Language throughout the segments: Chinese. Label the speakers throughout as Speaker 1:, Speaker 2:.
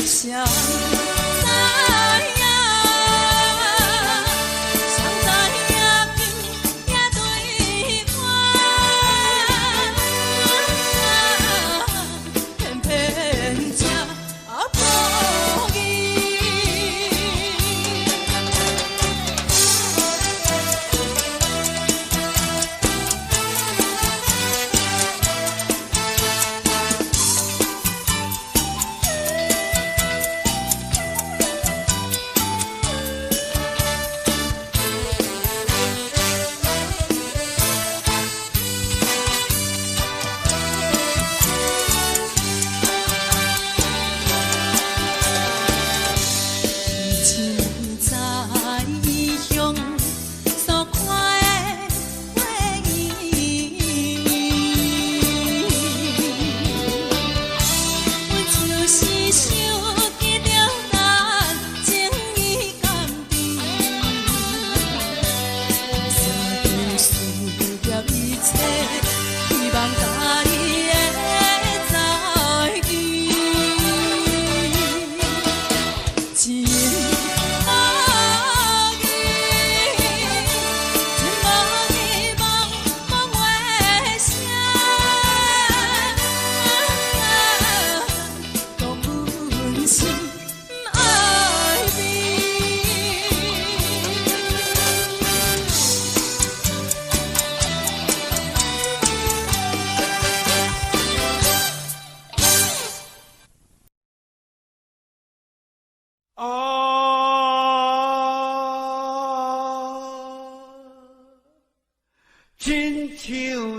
Speaker 1: 亲像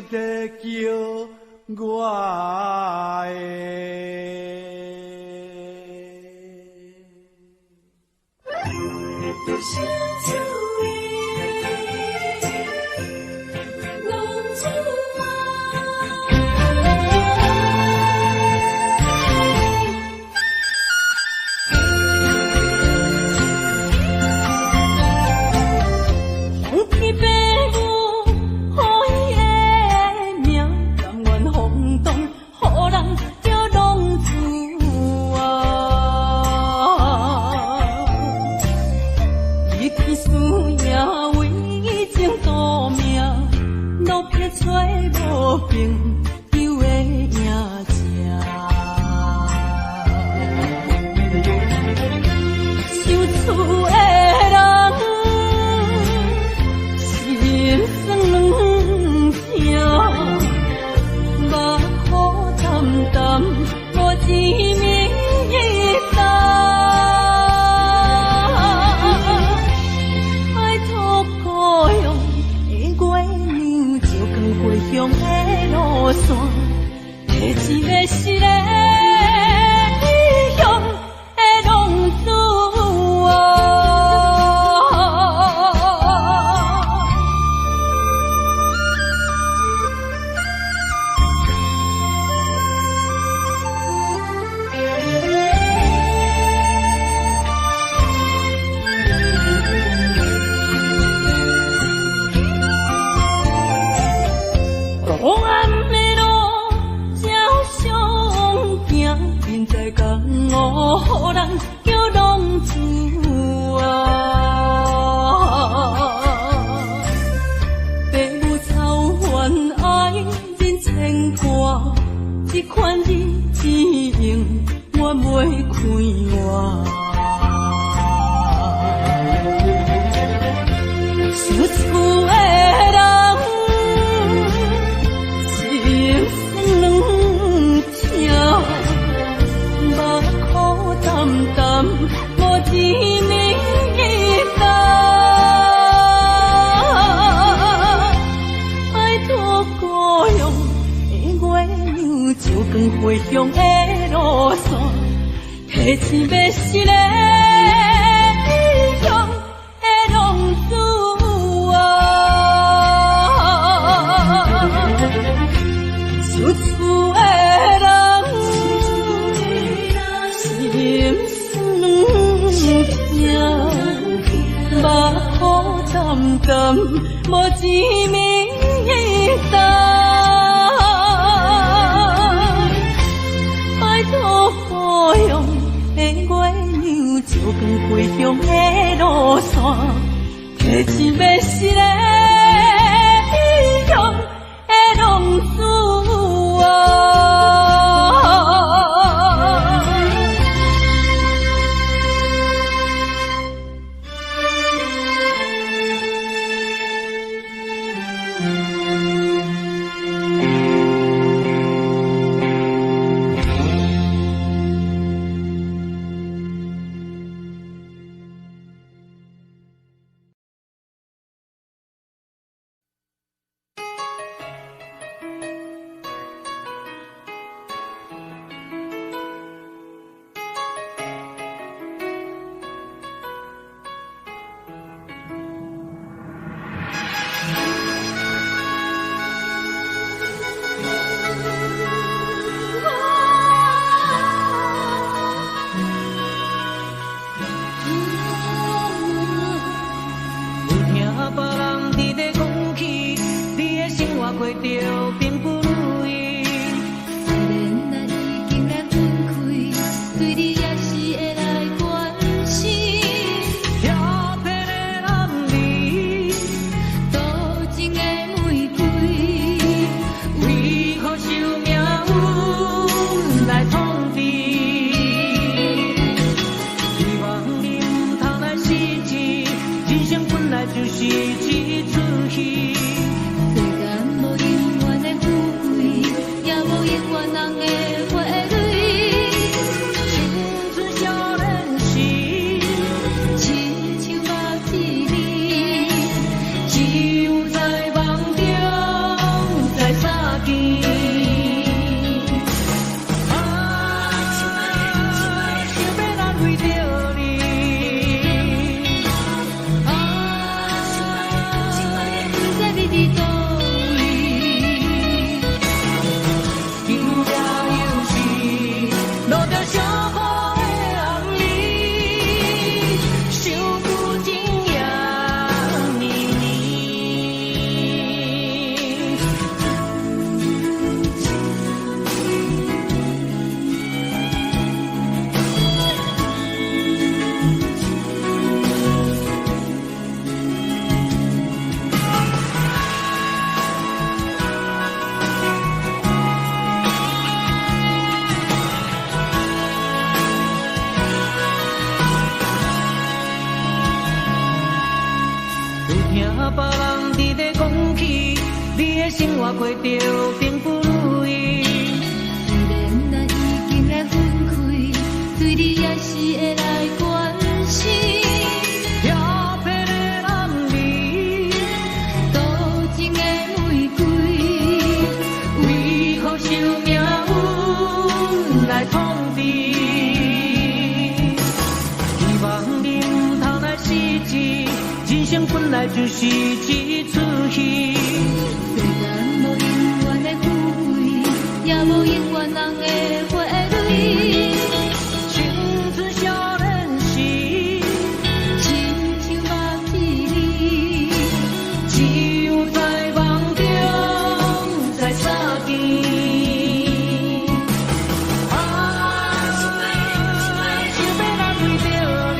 Speaker 1: 在叫我
Speaker 2: 爱托孤勇的照光归乡的路线，提醒要是个异乡的浪子啊。
Speaker 3: 过着并不如意。虽然咱已经来分开，对你也是会来关心。
Speaker 4: 漂泊的男儿，
Speaker 3: 多情的玫瑰，
Speaker 4: 为何受命运来统治？希望你唔通来失志，人生本来就是一出戏。
Speaker 3: 也无永远人的花蕊，
Speaker 4: 青春少年时，
Speaker 3: 亲像目睭里，
Speaker 4: 只有在梦中才相见。想要来为着你，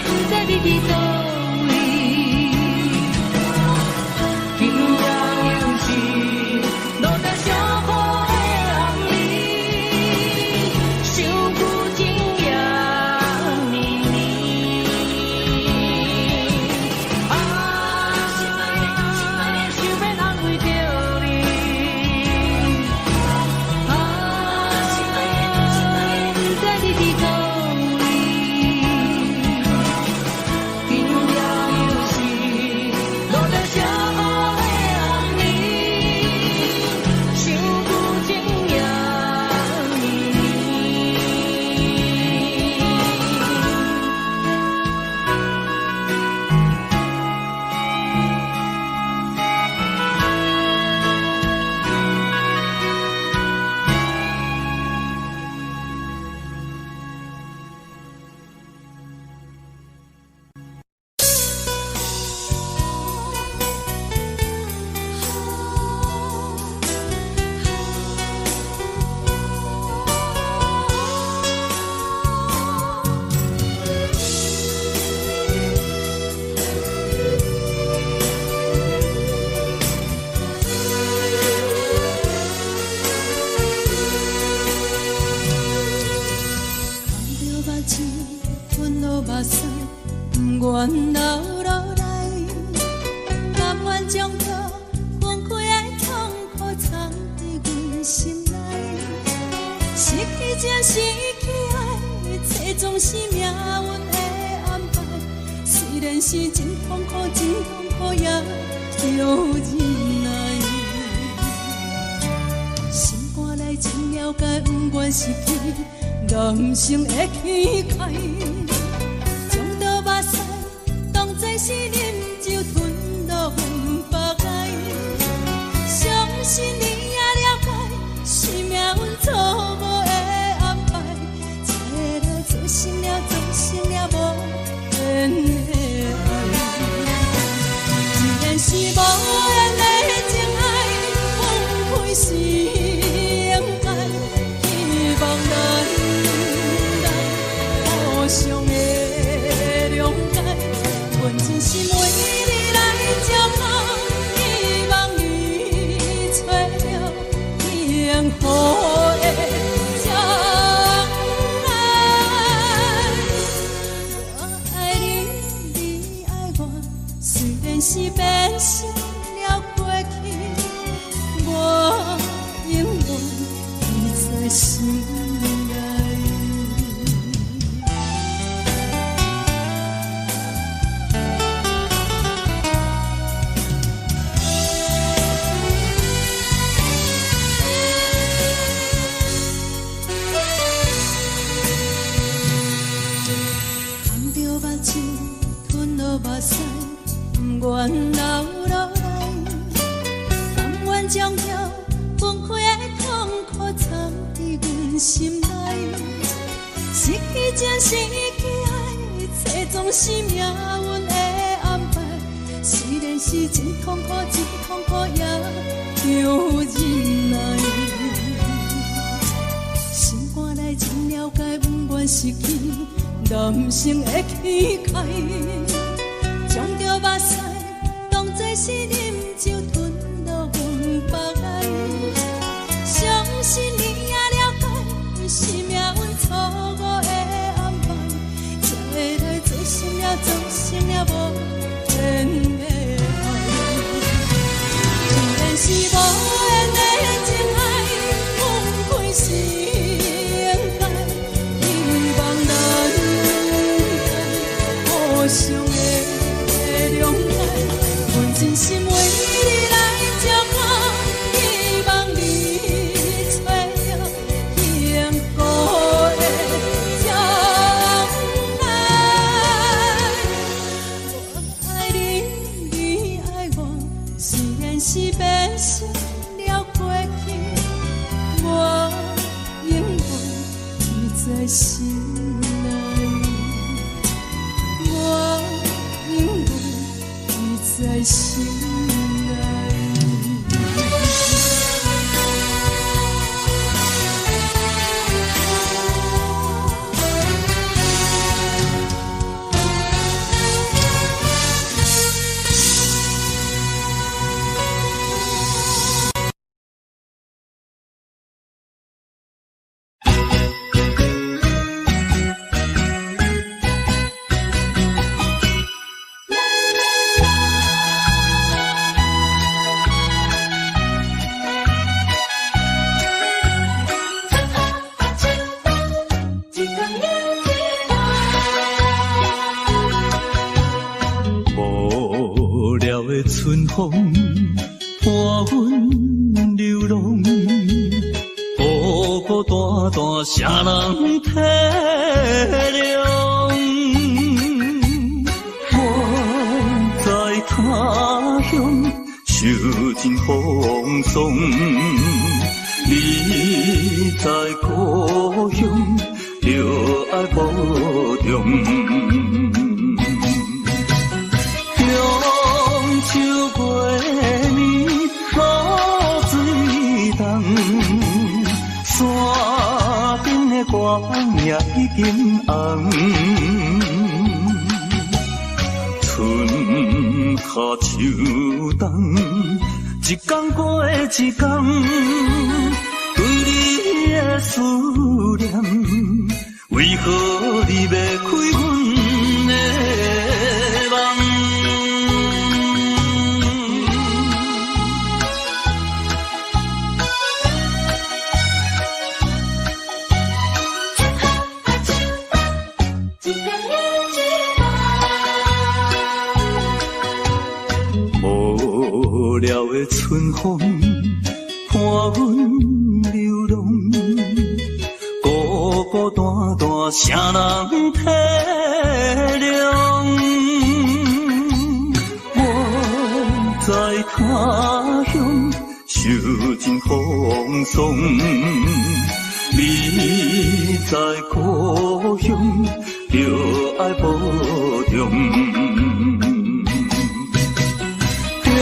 Speaker 3: 不知你伫倒位。
Speaker 4: 天涯有
Speaker 2: 愿流落来，甘愿将这分开的痛苦藏在阮心内。失去情，失去爱，这总是命运的安排。虽然是真痛苦，真痛苦，也要忍耐。心肝内真了解，不愿失去人生的气概。将刀目屎当作是饮酒，吞落阮腹内。相信你也了解，是命运错误的安排。才来做成了，做成了无缘的爱。既然是无缘的情爱，放开是应该。希望咱互相的谅解，阮真心为你来照顾，希望你找到幸福的将来。我爱你，你爱我，虽然是变成了过去，我永远记在心内。含着目睭，吞落目屎，不愿流落来，甘愿将这分开的痛苦藏在阮心内。失去情，失去爱，这总是命运的安排。虽然是真痛苦，真痛苦，也要忍耐。心肝内真了解，不愿失去人生的气概。将着目屎当作是饮酒，吞落阮腹内。相信你也了解，是命运错误的安排。才会来做成了，做成了无缘的爱。既然是无缘的情爱，放开是应该。希望咱互相的谅解，阮真心为你来照顾，希望你找到幸福的将来。我爱你，你爱我，虽然是变成了过去，我永远记在心内。我永远记在心内。
Speaker 1: 无聊的春风伴阮流浪，孤孤单单啥人体谅？我在他乡受尽风霜，你在故乡着爱保重。光也已经红，春夏秋冬，一天过一天，对你的思念，为何你要开阮的风伴阮流浪，孤孤单单啥人体谅？我在他乡受尽风霜，你在故乡就爱保重。中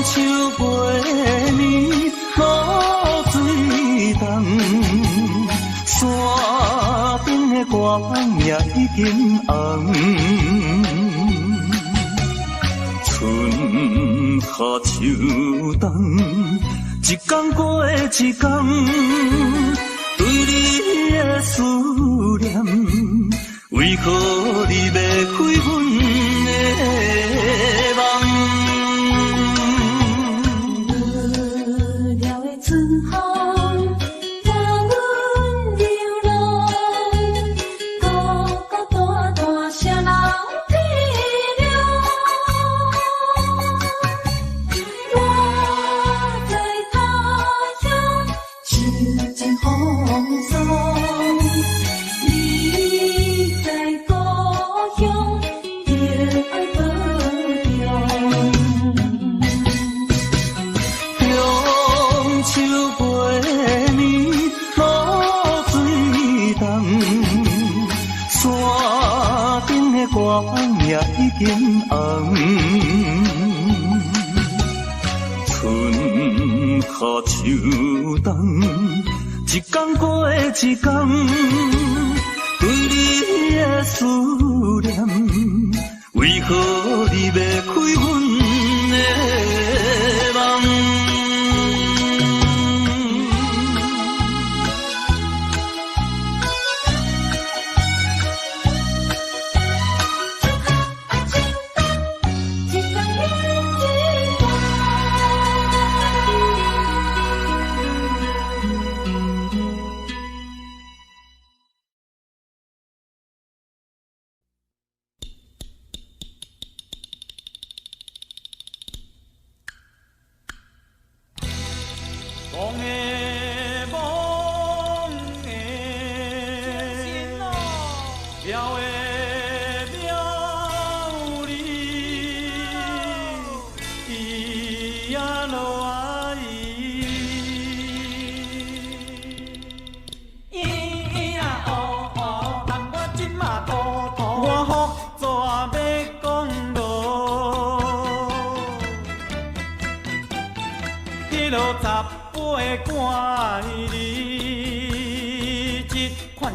Speaker 1: 秋月暝露水重，山顶的月也已经红。春夏秋冬，一天过一天，对你的思念，为何你要开阮的梦？也已经红，春夏秋冬，一天过一天，对你的思念，为何你要开阮的梦？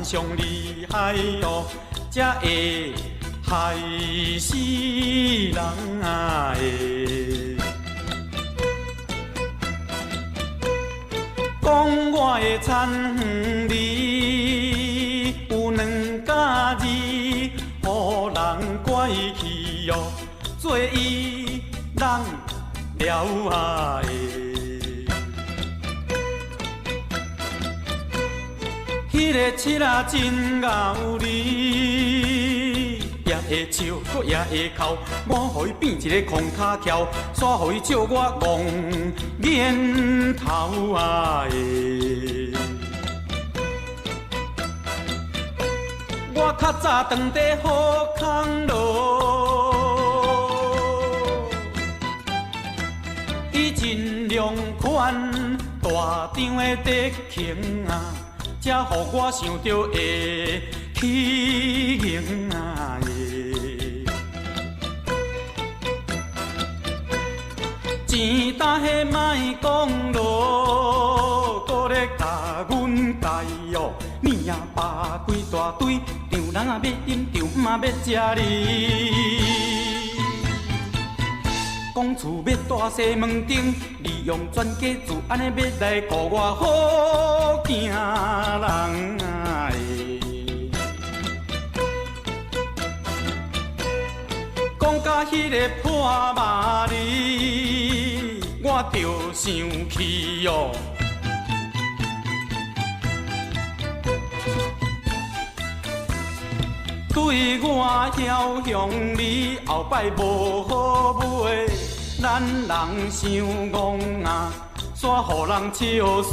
Speaker 5: 上厉害哦，才会害死人啊！讲我的田园里有两家字，予人怪气哦，做伊人了啊！迄个七仔真有理，也会笑，搁也会哭。我予伊变一个空脚桥，煞予伊笑我戆眼头啊！我较早当在好康路，伊真良款，大张的德行啊！才予我想着会起行啊！钱大迄莫讲咯，搁咧甲阮介哦，面啊扒几大堆，丈人啊要饮，丈姆啊要食哩。讲厝要大西门町，利用专家自安尼要来顾我好行人啊！讲到迄个破麻利，我着生气哦。对我晓向你后摆无好买。咱人伤戆啊，煞互人笑衰。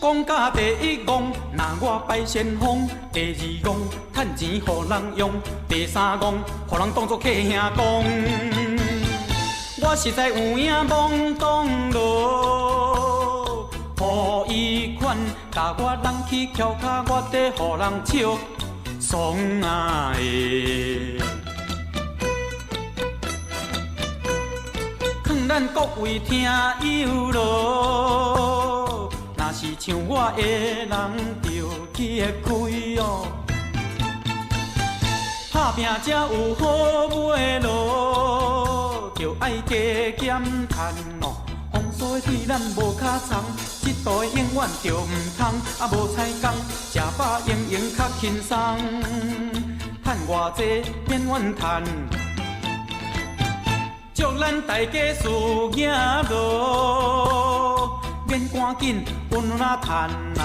Speaker 5: 讲甲第一戆，若我拜先锋；第二戆，趁钱互人用；第三戆，互人当作客兄讲。我实在有影懵懂咯，予伊款，甲我人去翘脚，我得互人笑爽啊的。劝咱各位听友咯，若是像我的人，着去开哦。打拼才有好买咯，着爱加减趁哦。风雨对咱无卡长，这道永远着唔通。啊，无彩工，食饱用用较轻松，趁偌济免怨叹。祝咱大家事业咯，免赶紧温啊趁来。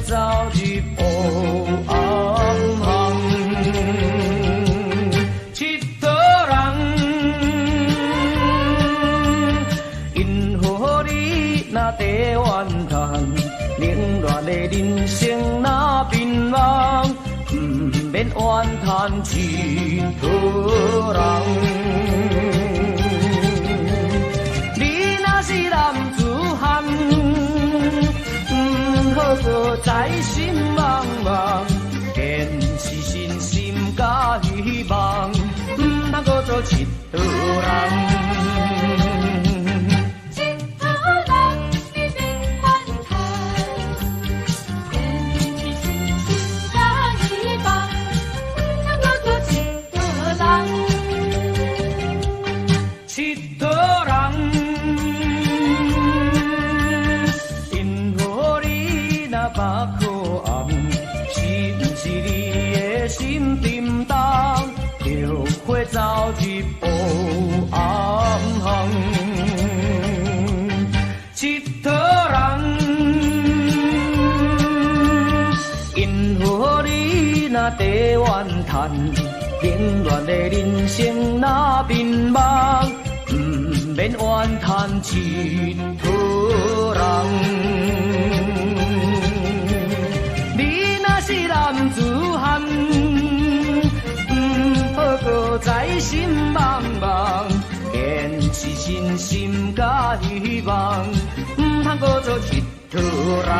Speaker 4: 走入黑暗巷。佚佗人，因何你若地怨叹，冷热的人生若迷茫，不免怨叹佚佗人。男子汉，好过在心茫茫，坚持信心甲希望，通搁做佚佗人。心沉重，就会走入黑暗巷。佚佗人，因何你若地怨叹，冷暖的人生若迷茫，不免怨叹佚佗人。你若是男子汉，好过在心茫茫，坚持信心甲希望，通搁做佚佗人。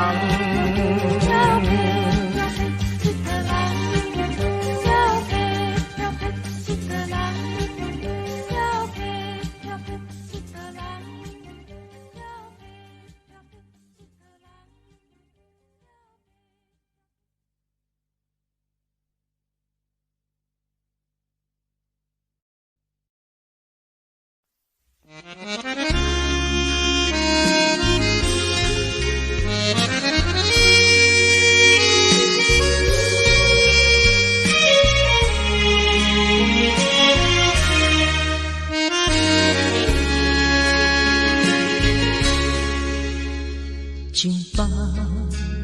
Speaker 2: 上百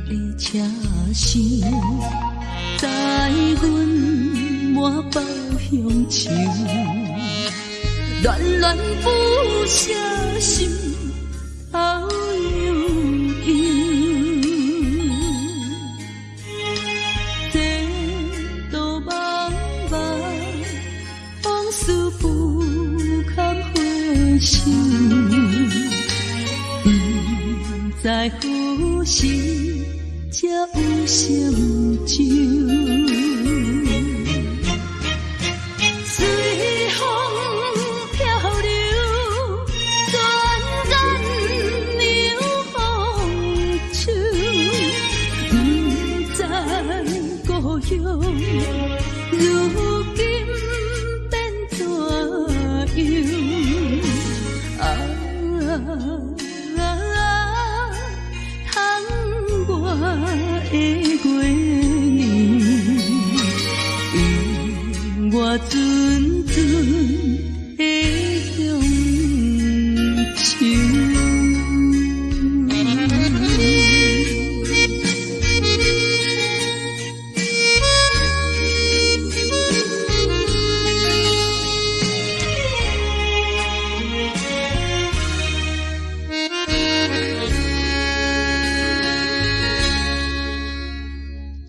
Speaker 2: 里车声，载阮满北乡愁，恋恋不舍心好悠悠。这道茫茫，往事不堪回首。在何时才有成就？随风漂流，转眼流风手。不知故乡，如今变怎样？我的月年，因我纯纯的乡愁。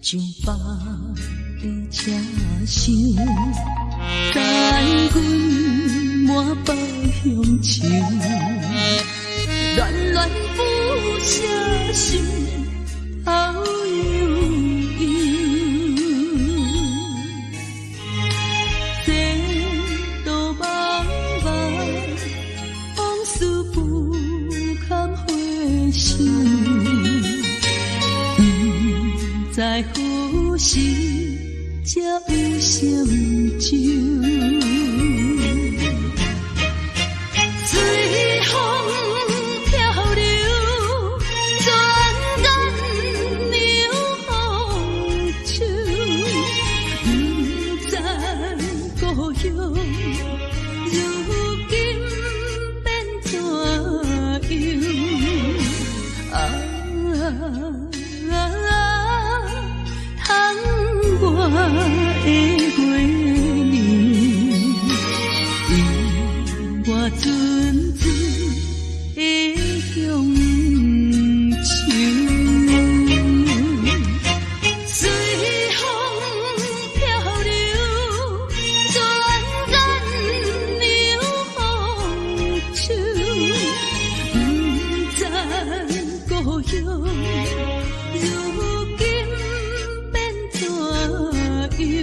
Speaker 2: 上百里车声，载阮满北乡愁，恋恋不舍心好悠悠。这道茫茫，往事不堪回首。在何时才有成就？随风漂流，转眼流风手。不知故乡，如今变怎样？阵阵的乡愁。随风飘流，转转流风手，不知故乡如今变怎样？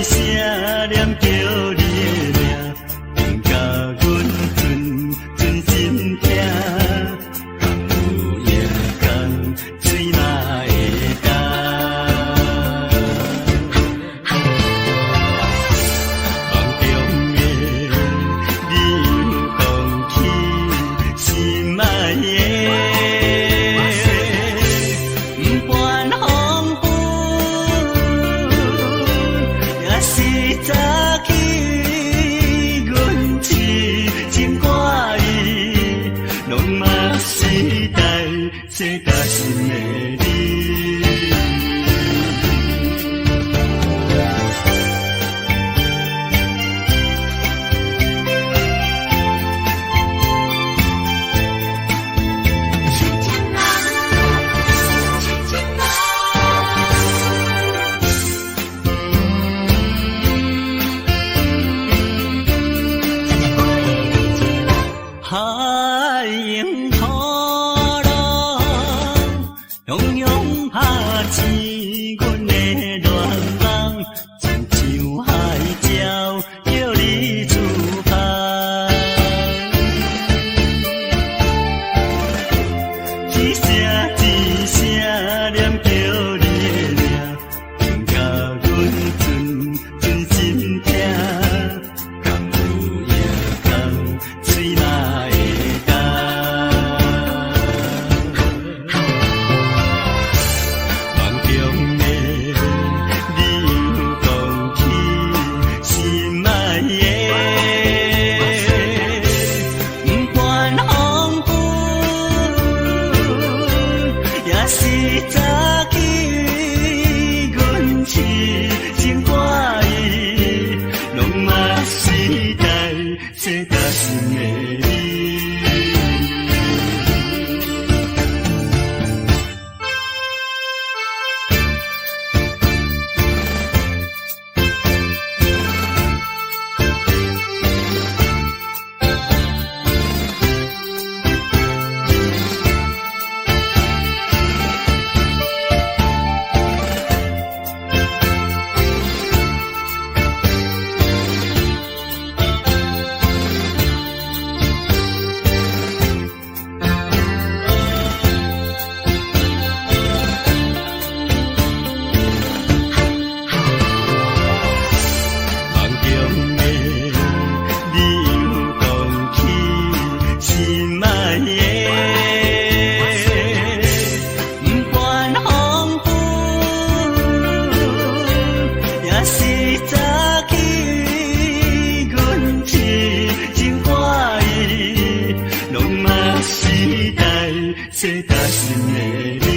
Speaker 1: 声念着你的名，更甲阮存心痛。敢有夜空水嘛会干？梦中的你讲起心爱的。这大心的你，海迎风浪，汹涌拍醒阮的恋梦，亲像海鸟叫你出航。一声一声念着你的名，更甲阮存心痛。敢有夜空水嘛会干？梦中的你讲起心爱的，不管风雨，也是早起阮痴情挂意，拢嘛是在这大心的你。这大心的你。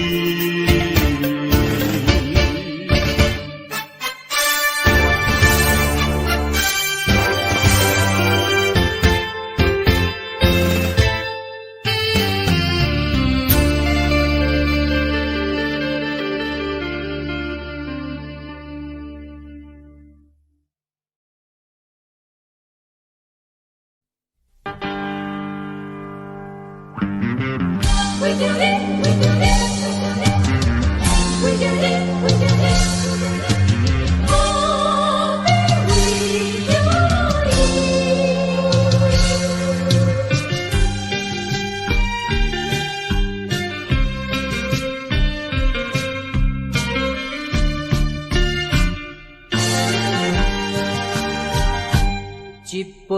Speaker 4: 一杯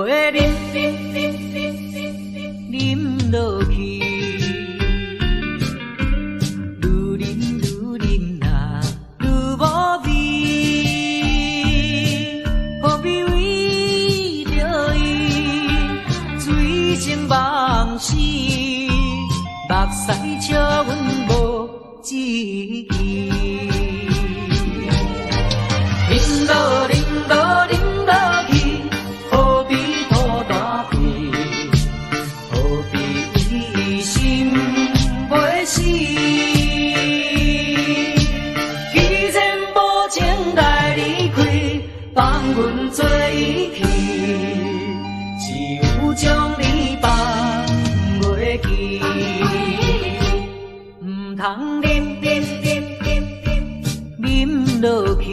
Speaker 4: 饮落去，愈饮啊愈无味，何必为着伊醉生梦死，目屎笑阮无志气，饮落去。何必拖大气？何必一心袂死？既然无情来离开，放阮做伊去，只有将你放袂记。唔通饮落去。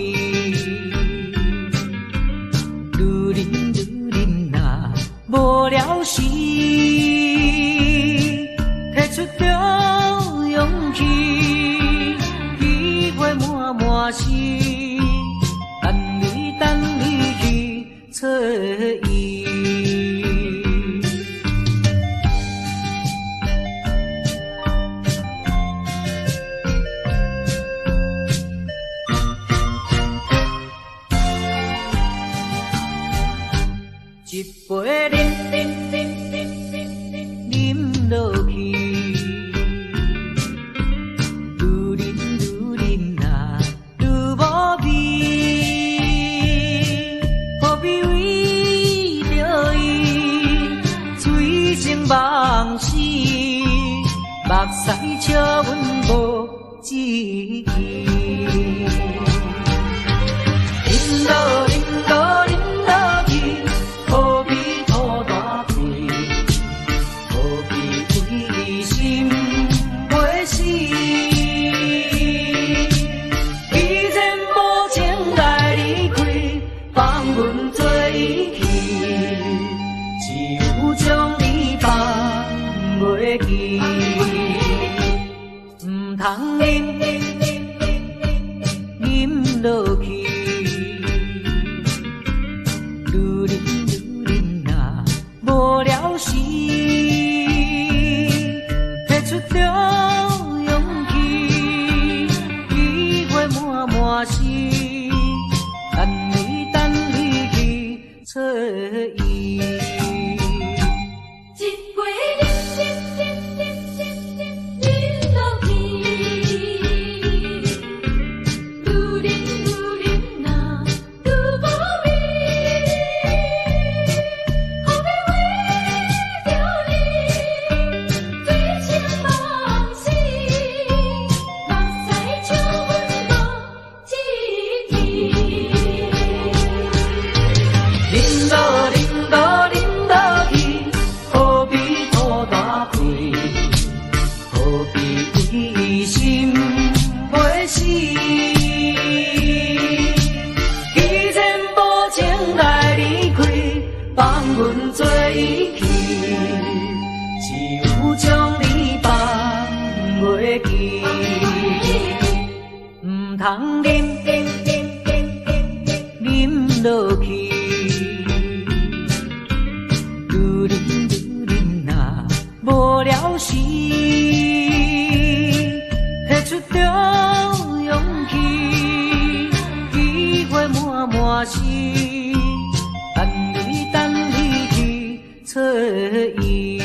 Speaker 4: 错意。一杯饮落去，愈饮啊愈无味，何必为着伊醉生梦死，目屎笑阮无志气。饮落饮落饮落去。何必土大开？何必为心袂死？既然无情来离开，放阮做伊去，只有将你放袂记。唔通饮落去。无聊时，摕出着勇气，机会满是，等你去错意。
Speaker 3: 一杯饮落去，愈饮啊愈无味。放阮做伊去，只有将你放袂记。唔通饮落去，愈饮啊无聊时，摕出着勇气，机会满是。等你去错意。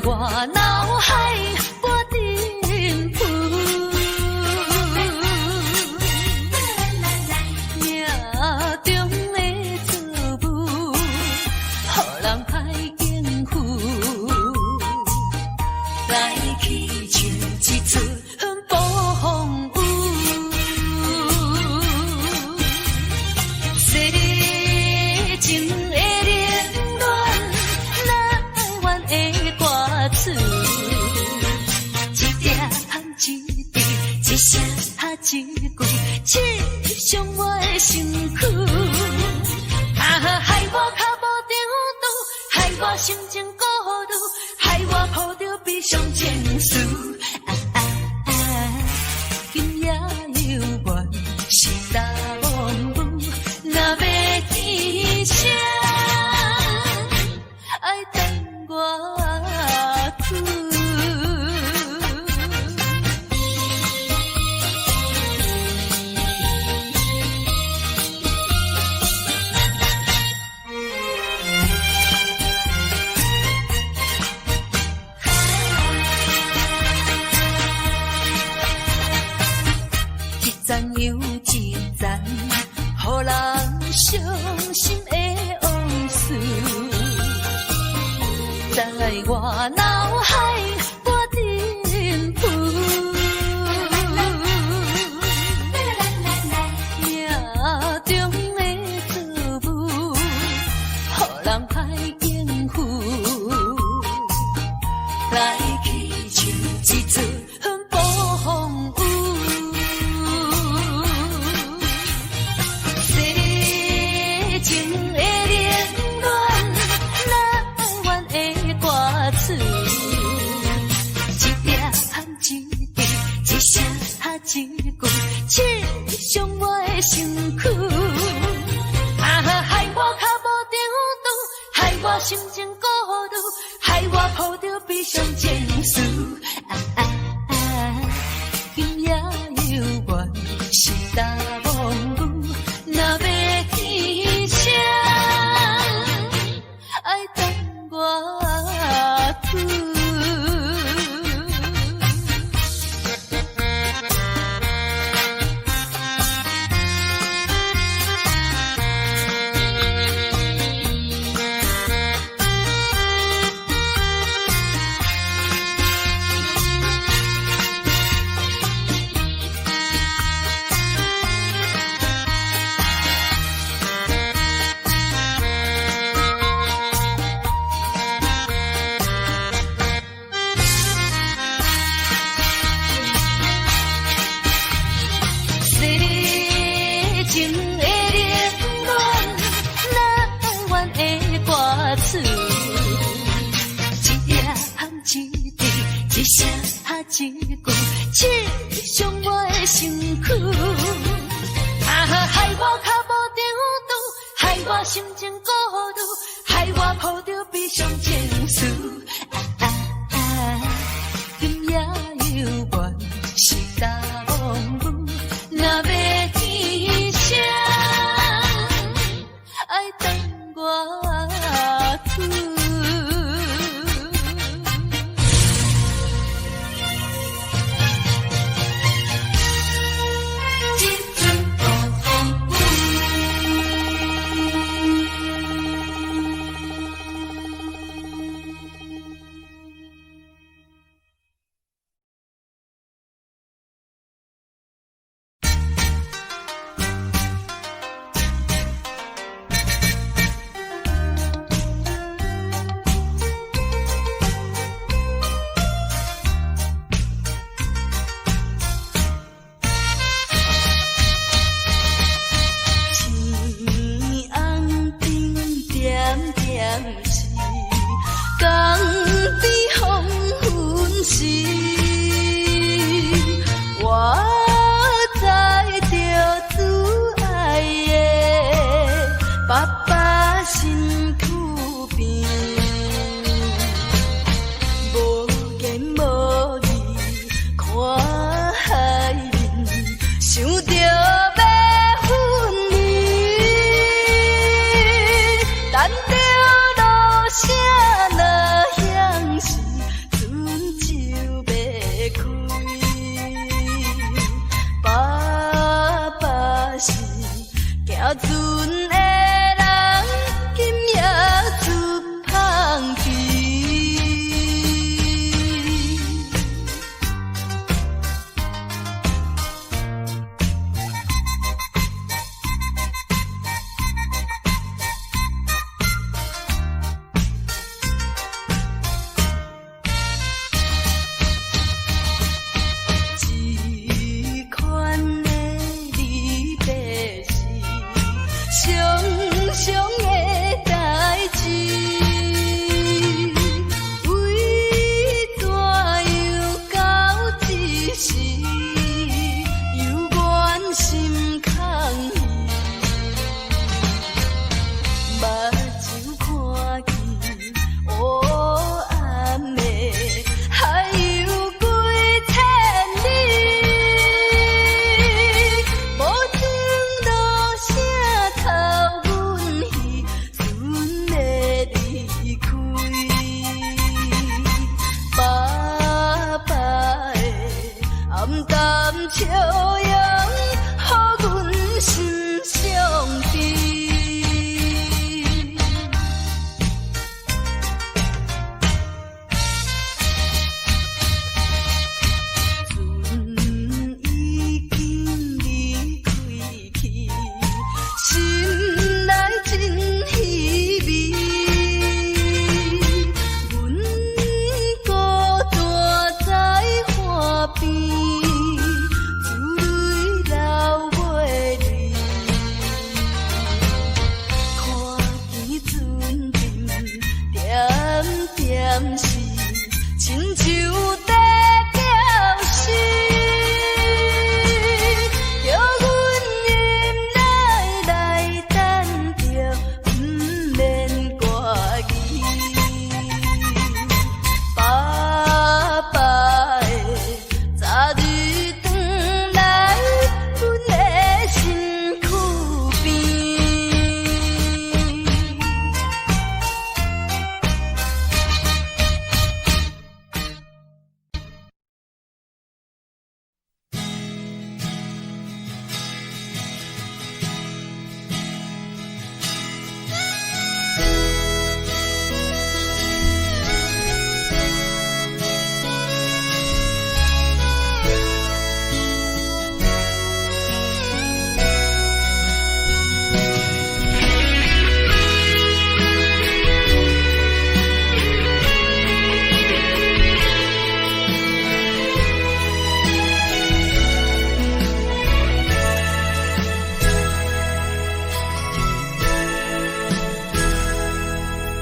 Speaker 3: 我脑海波沉浮。命中的错误，予人歹应付。来去像一出暴风雨。世情的冷暖，哪会怨的歌词？一点一滴，一声一句，刺伤我的身躯。害我脚无定度，害我心情孤独，害我抱着悲伤情绪。今夜犹原是大梦雾，若要天声，爱等我去。一站又一站，予人伤心的往事，在我脑海波沉浮。命中的错误，予人歹应付。来去像一出暴风雨。情的冷暖，哪会怨的歌词？一点一滴，一声一句，刺伤我的身躯。害我脚无定度，害我心情孤独，害我抱着悲伤情绪。今夜犹原是大梦雾，若要天声，爱等我去。
Speaker 2: 点是亲像在叫死，叫阮忍耐来等着，不免歌语。爸爸的早日转来，阮的身躯边。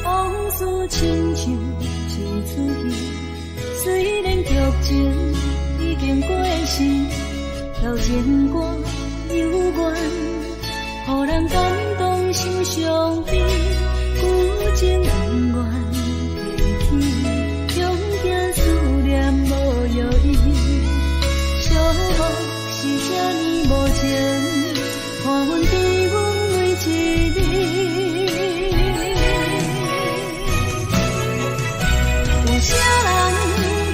Speaker 2: 往事亲像一出戏，虽然剧情已经过时，老情歌犹原，予人感动心伤悲，旧情恩怨提起，永行思念无药医，寂寞是这呢无情，看阮比阮为一日。有啥人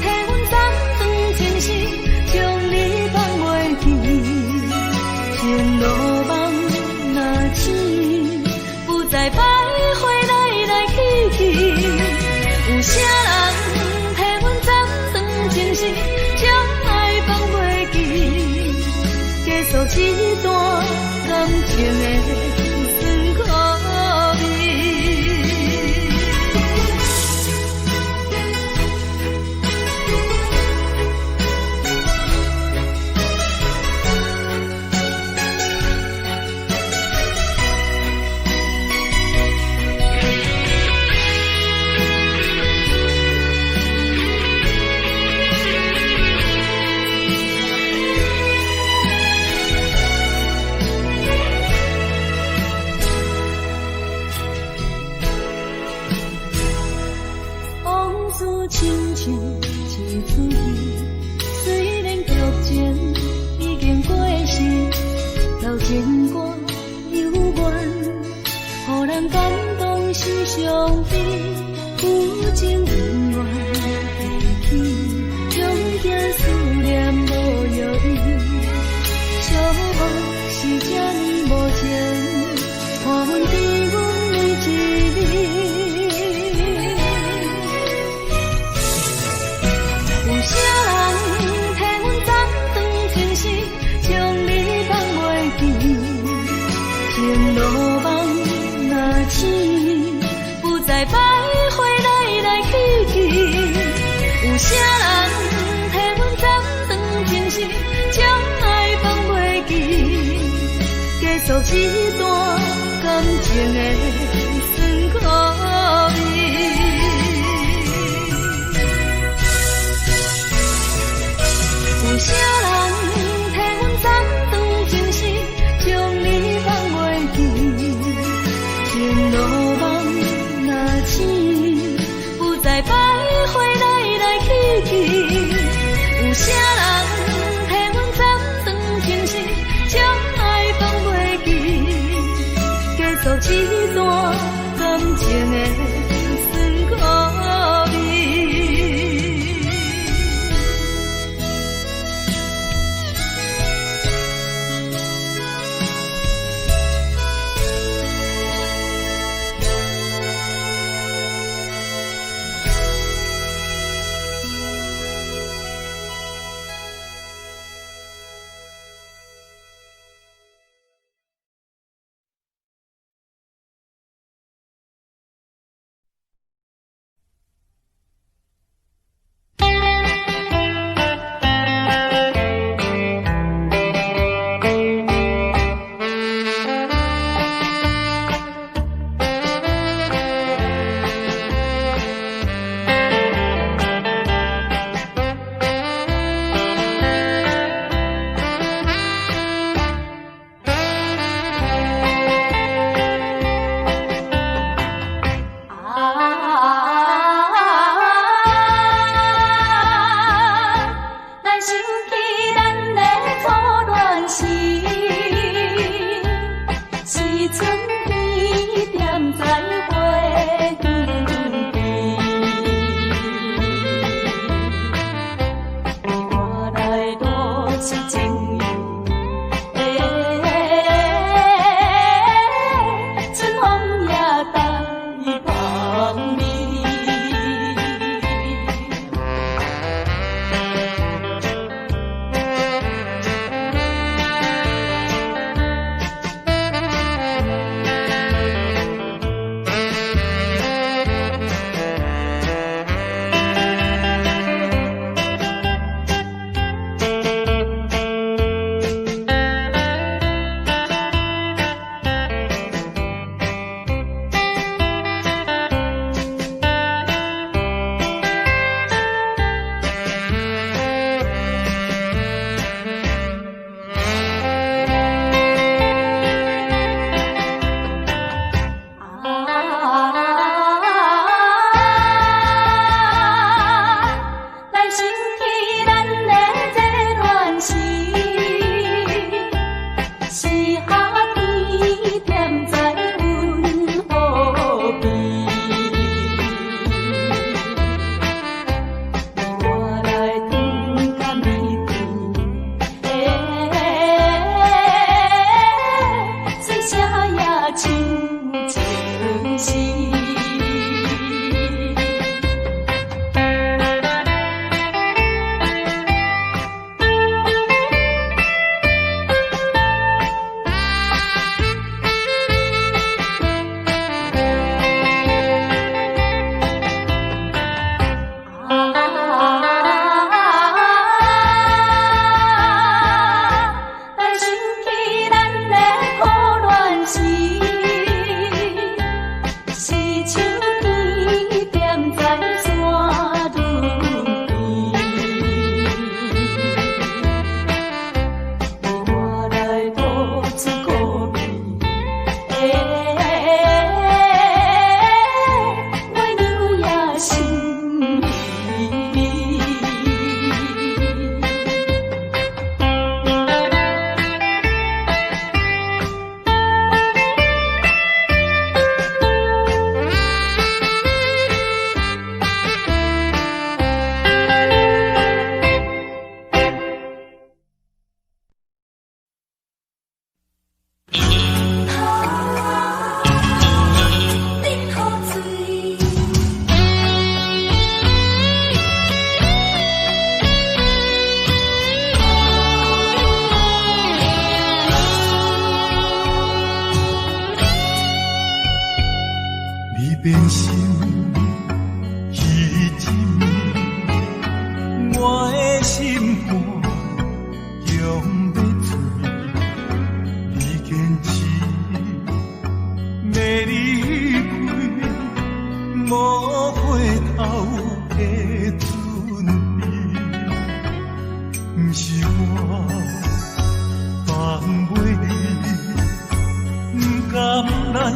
Speaker 2: 替阮斩断情丝，将你放袂记？情路梦若醒，不再徘徊来来去去。有啥人替阮斩断情丝，将爱放袂记？结束一段感情的酸苦味。往事亲像一出戏，虽然剧情已经过时，老情歌犹原，予人感动心伤悲，旧情恩怨提起，永行思念无药医，寂寞是这呢无情，看阮比阮为一日。有啥人替阮斩断情丝，将你放袂记？情路梦若醒，不再徘徊来来去去。有啥人替阮斩断情丝，将爱放袂记？结束一段感情的酸苦味。有啥人替阮斩断情丝，将你放袂记？情路梦若醒，不再徘徊来来去去。有啥人替阮斩断情丝，将爱放袂记？结束一段感情的。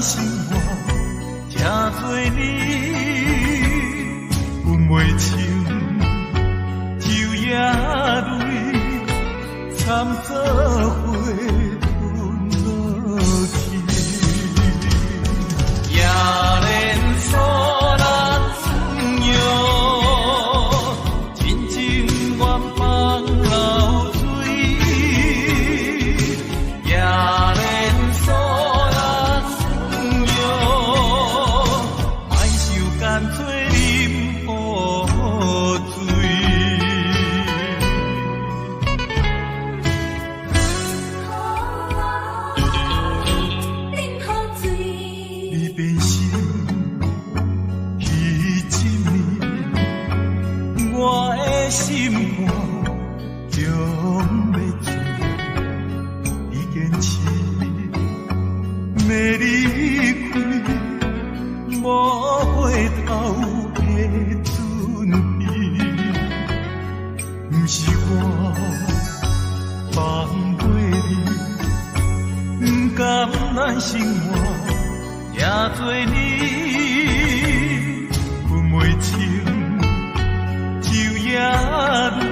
Speaker 1: 生活真多年，阮袂清秋夜泪，参做花吞落去，也连锁咱酸药，真情愿放流水，也连锁咱酸药，莫受干脆啉雨水。你变心，彼一暝，我的心肝将要醉。你坚持要离开，无回头的准备，不是我放袂你，不甘咱生活也多年，阮袂清秋夜泪，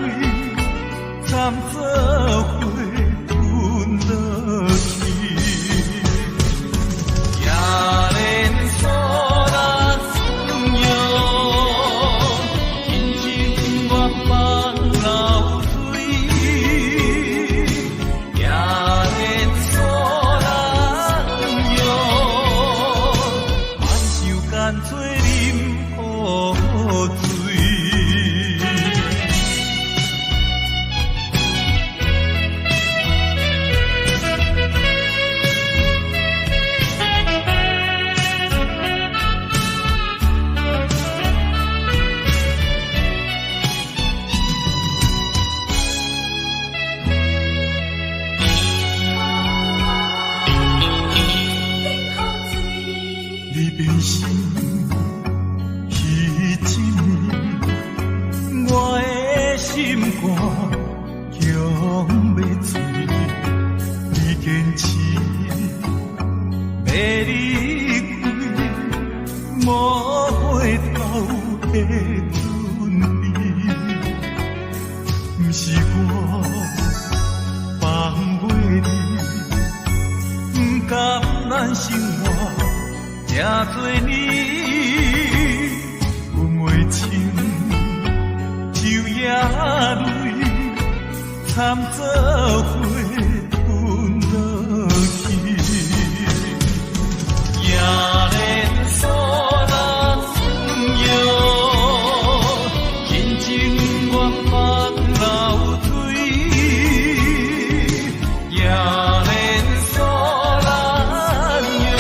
Speaker 1: 参做花吞落去，也连锁咱酸药，真情愿放流水，也连锁咱药，莫受干脆啉雨水。你变心，彼一暝，我的心肝强要醉。你坚持要离开，无回头的准备，不是我放袂你，不甘咱生活真多年，阮袂清秋夜泪，参做花吞落去，也连锁咱酸药，真情愿放流水，也连锁咱药，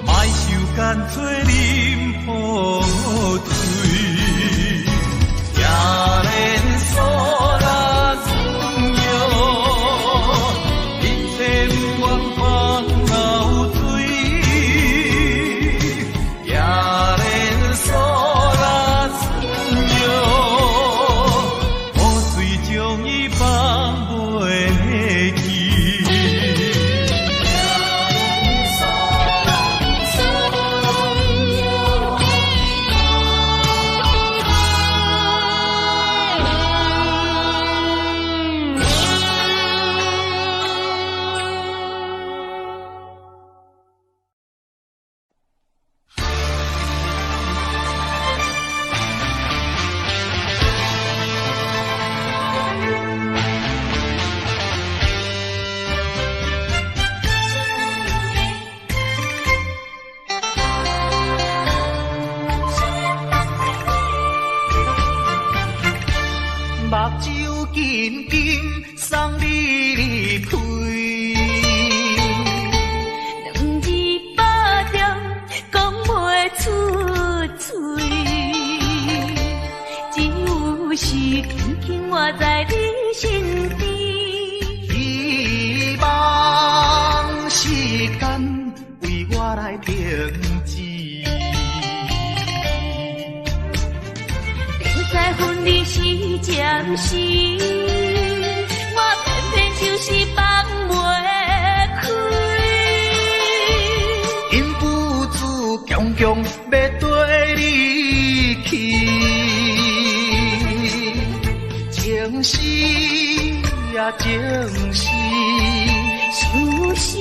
Speaker 1: 莫受干脆啉雨水，也连锁咱酸药，一切不愿放流水，也连锁咱酸药，雨水将伊放袂去。
Speaker 4: 目睭紧紧送你离开，
Speaker 3: 两字百点讲袂出嘴，只有是轻轻活在你身边。
Speaker 4: 希望时间为我来停止。
Speaker 3: 在分离时暂时，我偏偏就是放袂开。
Speaker 4: 情是，
Speaker 3: 就是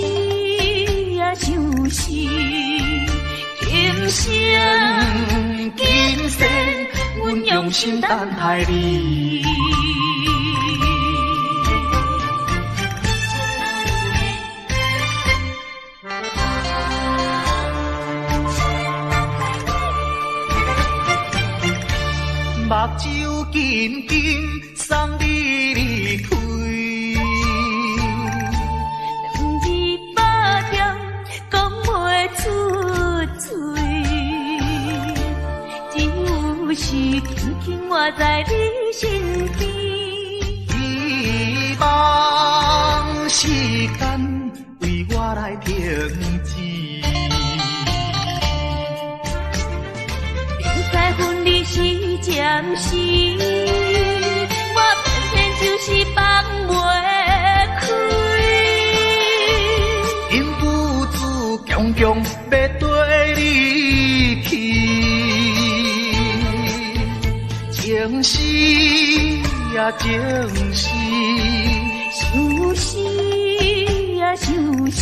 Speaker 3: 呀就是今生
Speaker 4: 今世阮用心等待你。目睭紧紧送你离开，
Speaker 3: 两字百点讲袂出嘴，只有是轻轻活在你身边。
Speaker 4: 希望时间为我来停止。
Speaker 3: 在分离时暂时，我偏偏就是放袂开。
Speaker 4: 因父子强强要跟你去，情是呀情是，
Speaker 3: 就是呀就是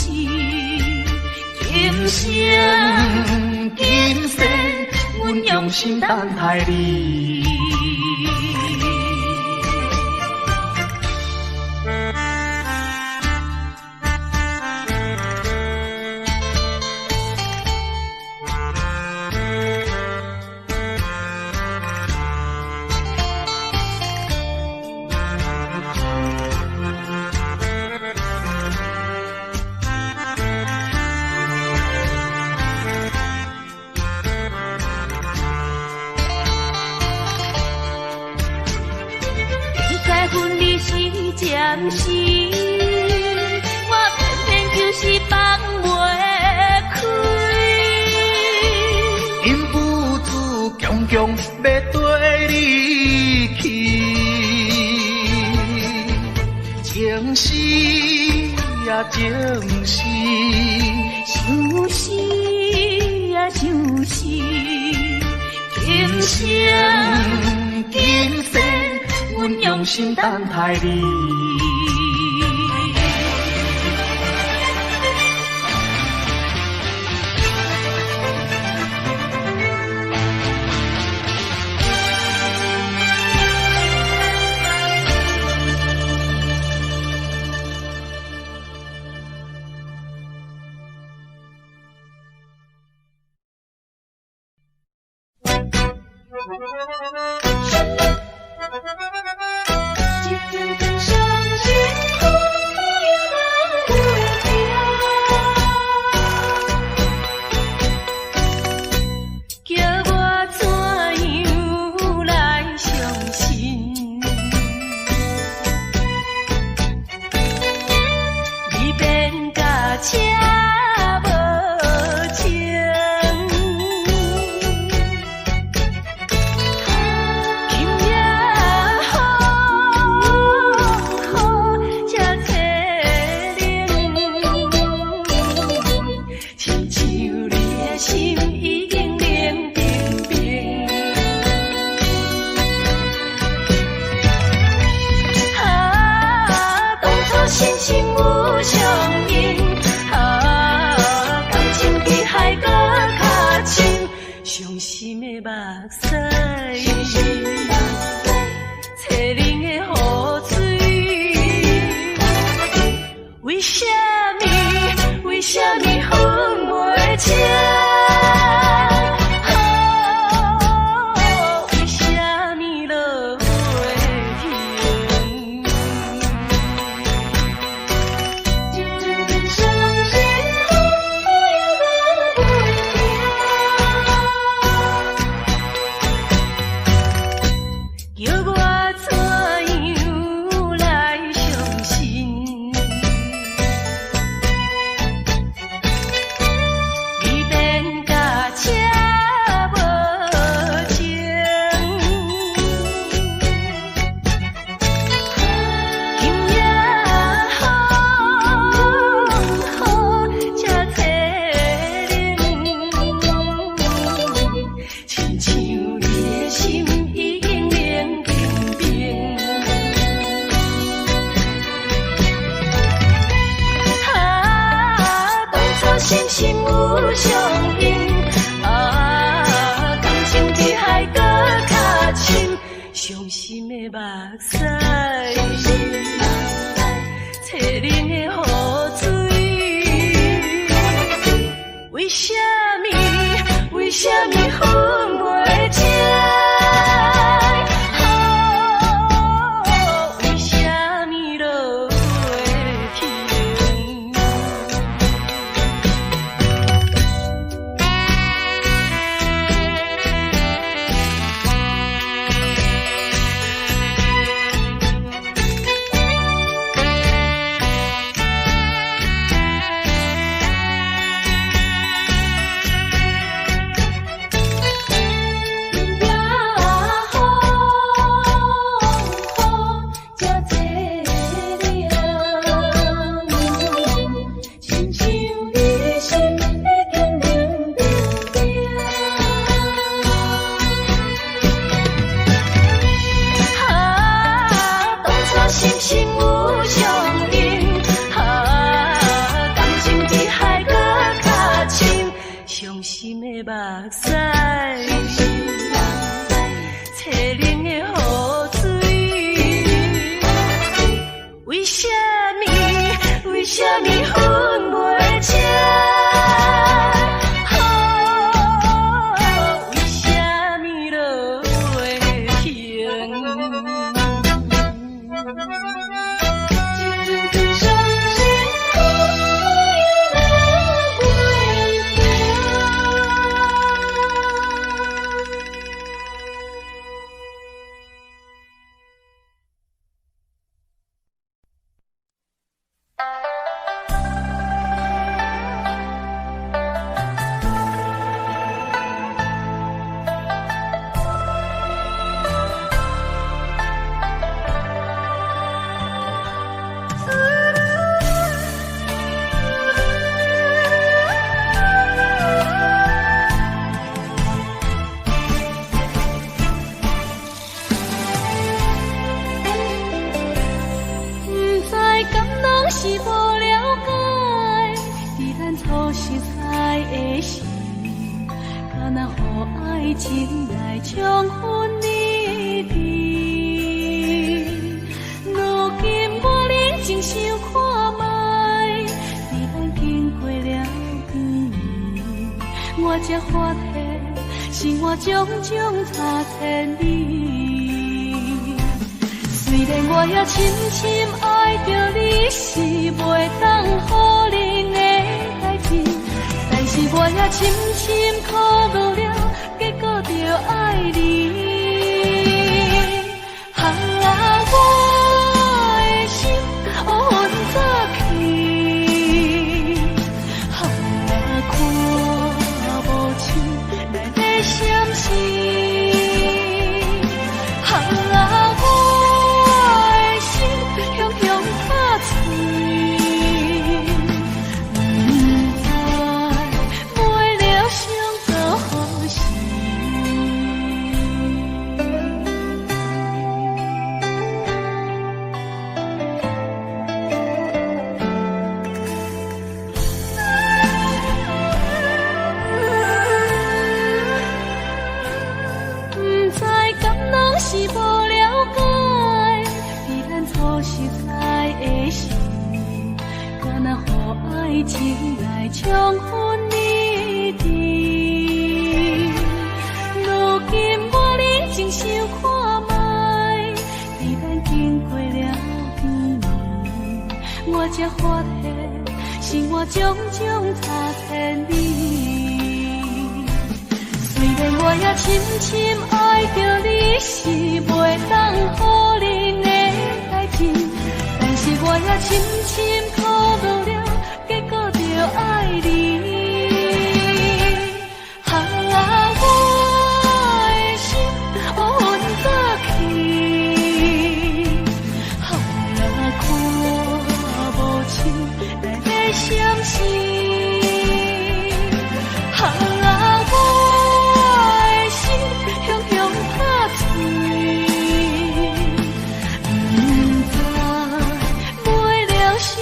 Speaker 3: 今生
Speaker 4: 今世阮用心等待你。
Speaker 3: 暂时，我偏偏就是放袂开。
Speaker 4: 因父子强强要跟你去，情是呀情是，
Speaker 3: 就是呀就是今生
Speaker 4: 今世阮用心等待你。
Speaker 2: 伤心的目屎，淬冷的雨水。为什么分袂清？为什么落袂停？伤心的目屎，淬冷的雨水。为什么分袂清？为什么落袂停？是无了解，伫咱初识在的时，敢若予爱情来冲昏你智。如今我认真想看卖，伫咱经过了几年，我才发现生活种种差千里。虽然我也深深爱着你，是袂当予人的代志，但是我也深深苦恼了，结果着爱你。我的心乌云早起，看无清内底闪烁。是无了解，伫咱初识在的时，敢若予爱情来冲昏你智。如今我认真想看卖，伫咱经过了几年，我才发现生活种种差千里。虽然我也深深爱着你，是袂当予人的代志，但是我也深深苦恼了，结果着爱你。我的心乌云早起，看无清内底闪烁。伤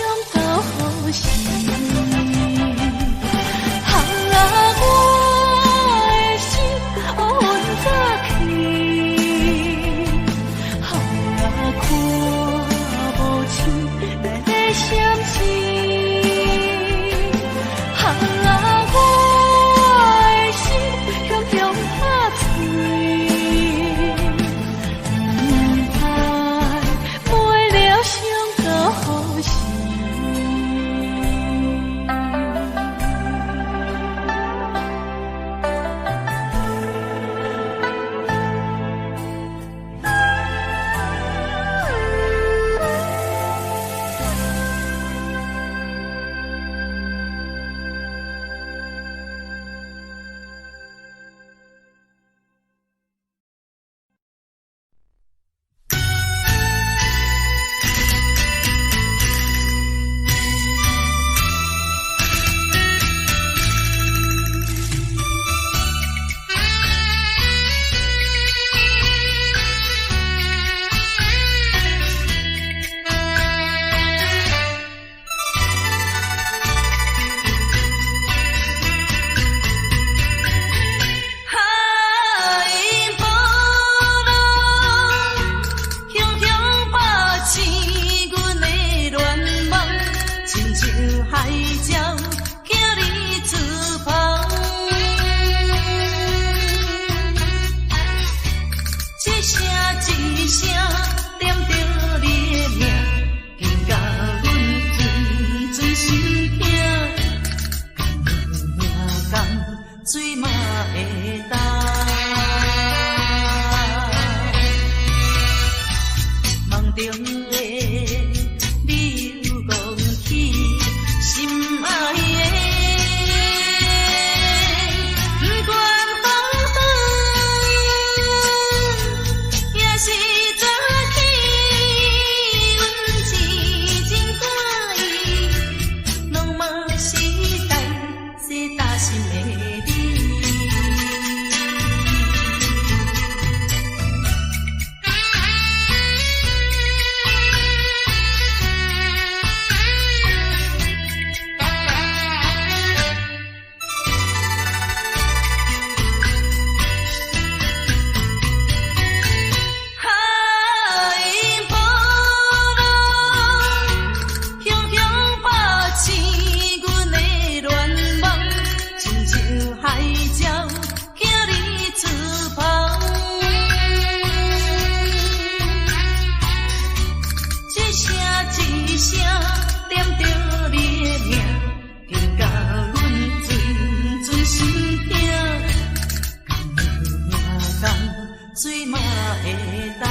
Speaker 2: 水嘛会干。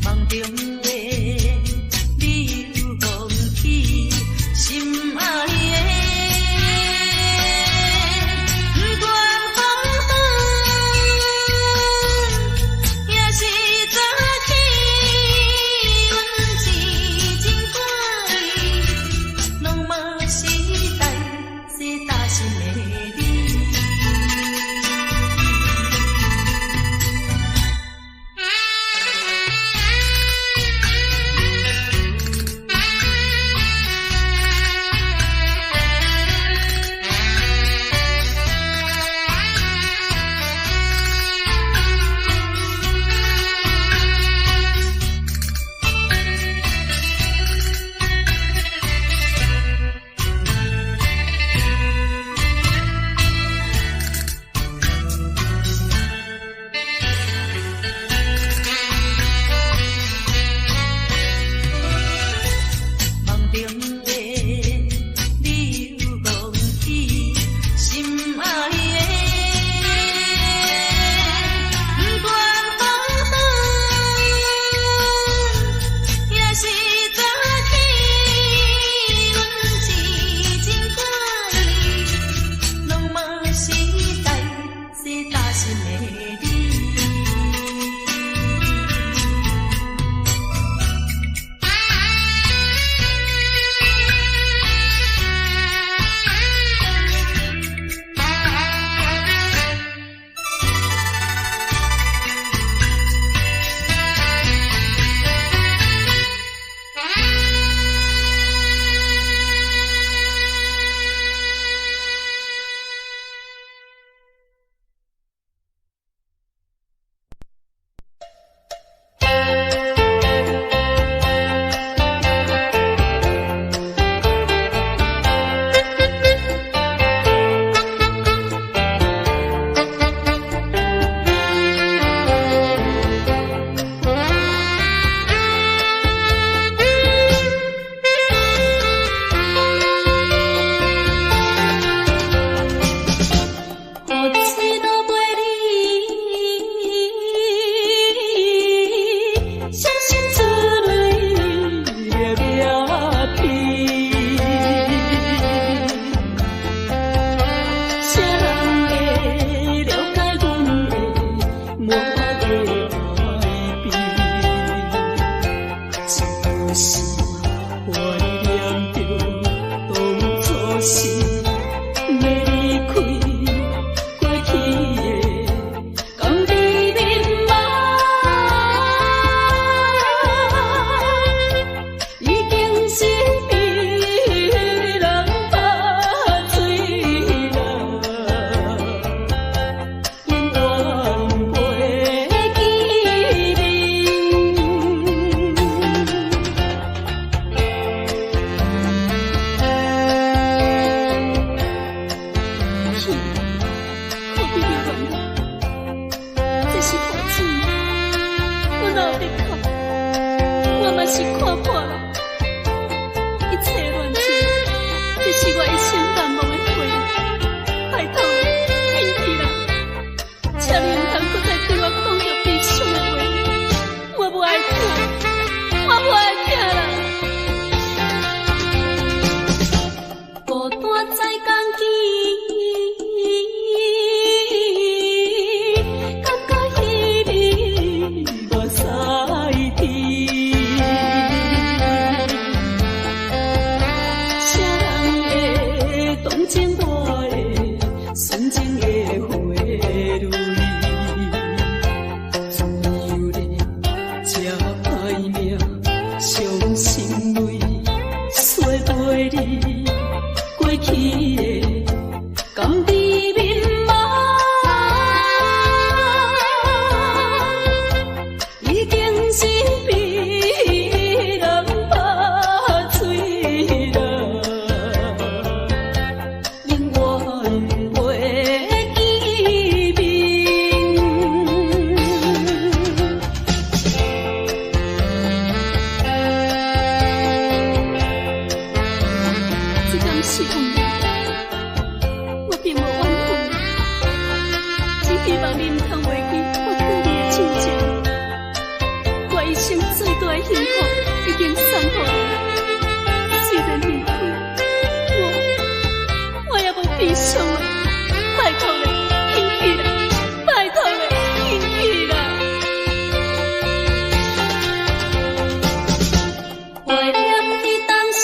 Speaker 2: 梦中的你有忘记心爱的，不管风雨也是早起，阮是真乖，拢嘛是代是大心的你。
Speaker 3: 是我并无忍通袂去我对你的亲情，我一生最大的幸福已经送予你。虽然离开，我也无悲伤啊！拜托你，返去啦！拜托你，返去啦！怀念你当时。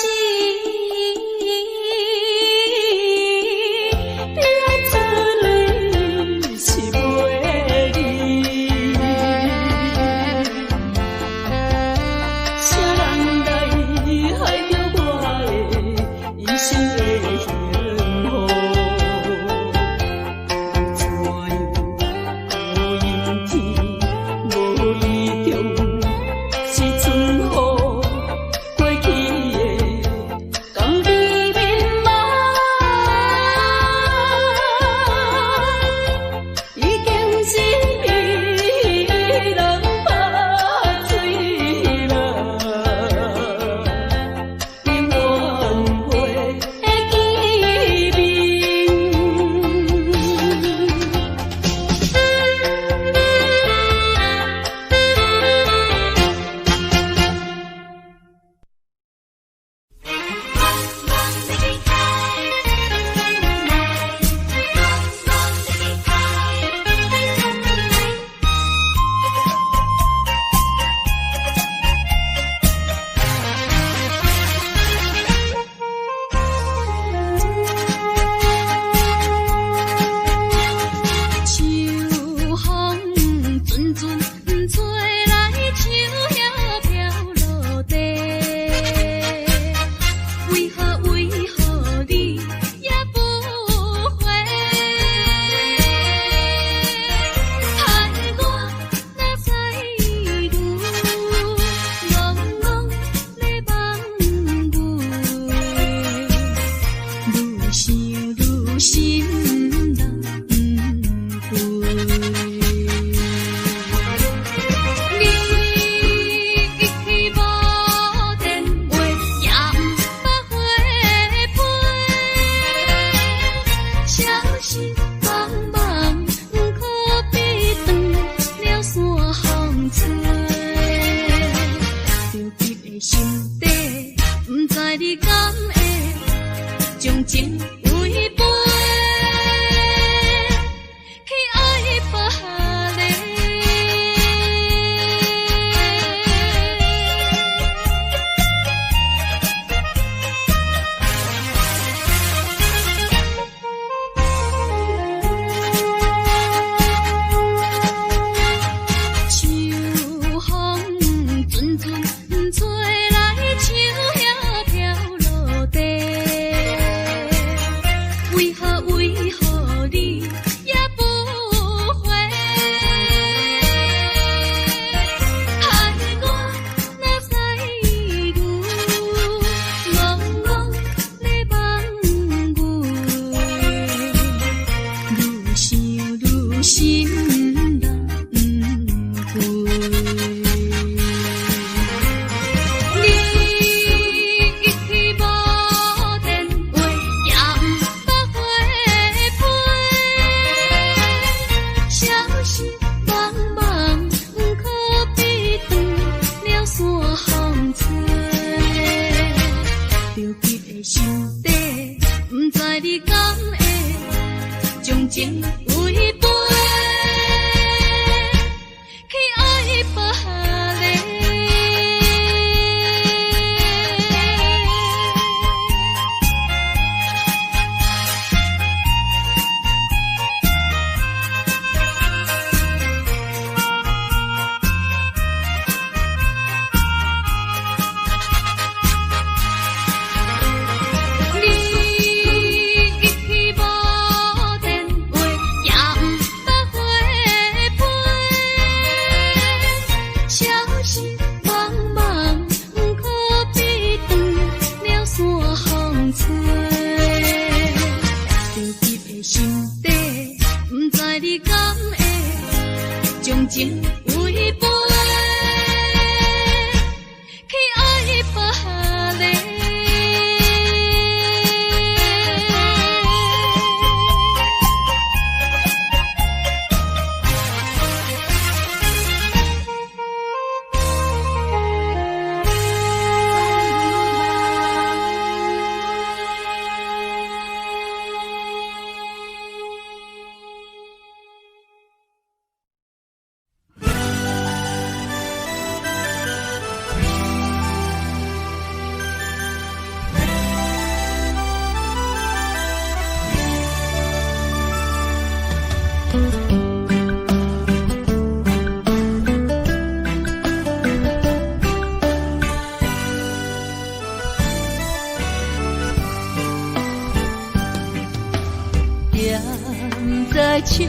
Speaker 3: 在深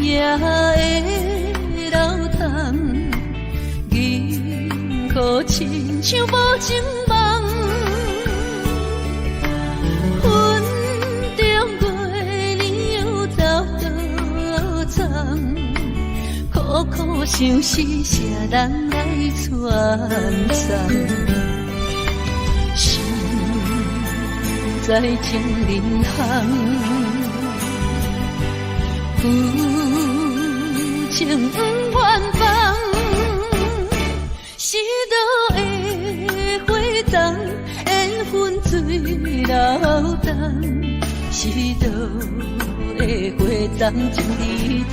Speaker 3: 夜的楼堂，银河亲像无情梦，云中月亮又走倒藏，苦苦相思谁人来传送？心在情人行。负情不愿放，是倒的花丛，缘分水流动，是倒的花丛，情义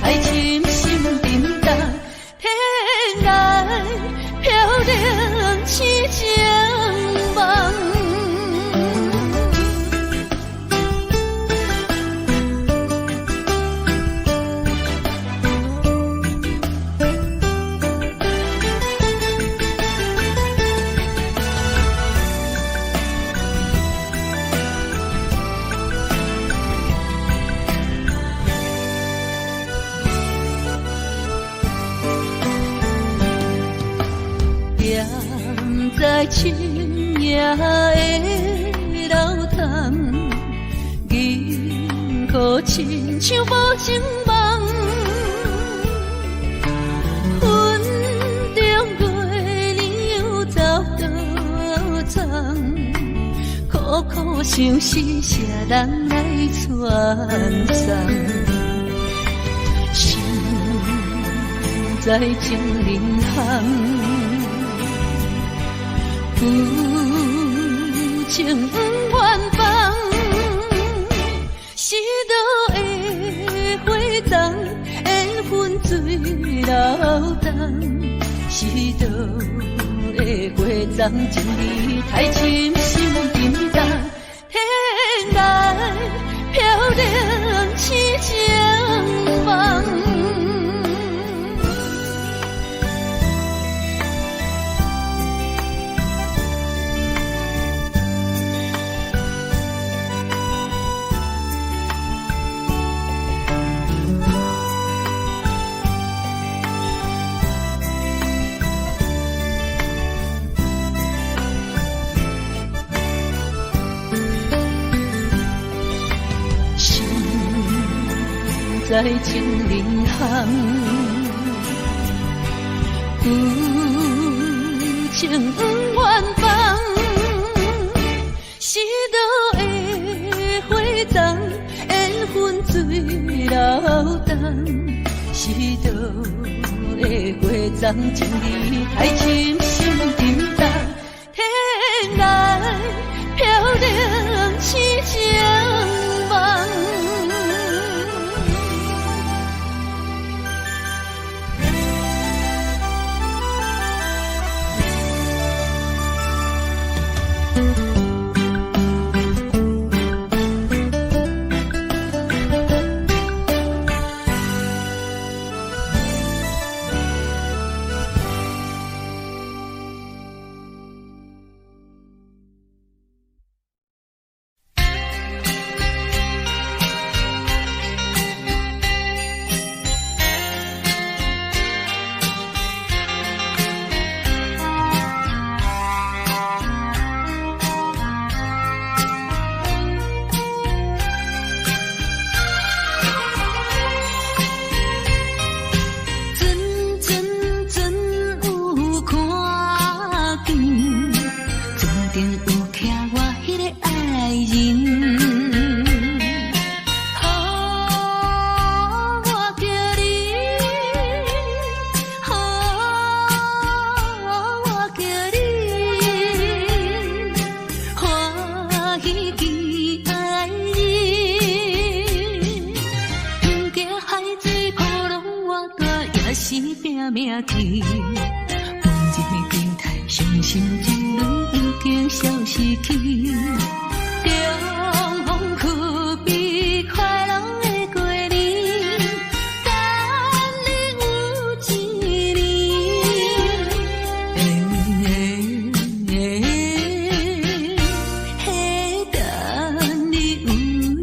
Speaker 3: 太深，心沉重，天来飘零痴情梦。在深夜的楼堂，银河亲像无情梦，云中月亮又走倒藏，苦苦相思谁人来传送？心在情人行。负情不愿放，是倒的花丛，缘分水流动，是倒的花丛，情义太深，心沉重，天来飘零痴情梦。在情人行，负情不愿放，是倒的花丛，缘分水流动，是倒的花丛，情义太深，心沉重，天来飘零痴情梦。命去，往日平台伤心之泪已经消失去。重逢可比快乐的过年，等你有一年，等你有